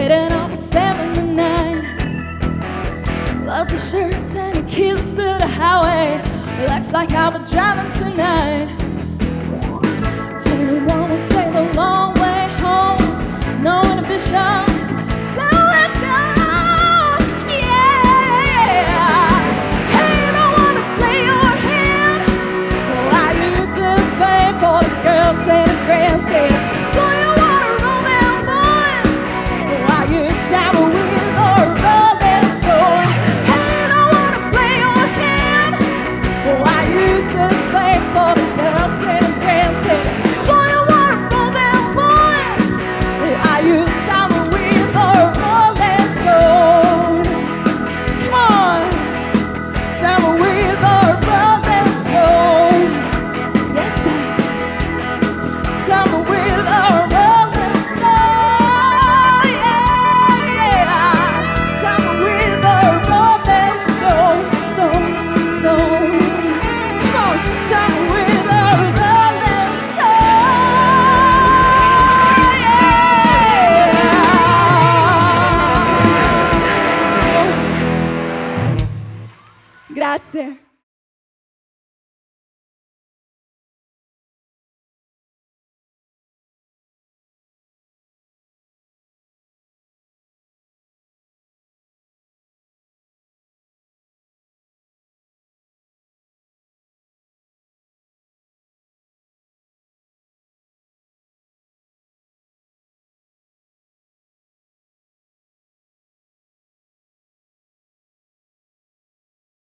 Getting up at 7 to 9. Lots of shirts and a kiss to the highway. Looks like I'll be driving tonight. 21 will take the long way home. No inhibition, so let's go. Yeah. Hey, you don't wanna play your hand. Why you just pay for the girls in the grandstand? Do you wanna roll them boys? Why you time with or rolling stone? Hey, you don't wanna play your hand. Why you just pay for the girls in the grandstand? Do you wanna roll them boys? Why you time with or rolling stone? Come on, time with or rolling stone. Yes, sir. Time with a rolling stone, yeah, yeah. Time with a rolling stone, stone, stone. Come on, time with a rolling stone, yeah. Grazie.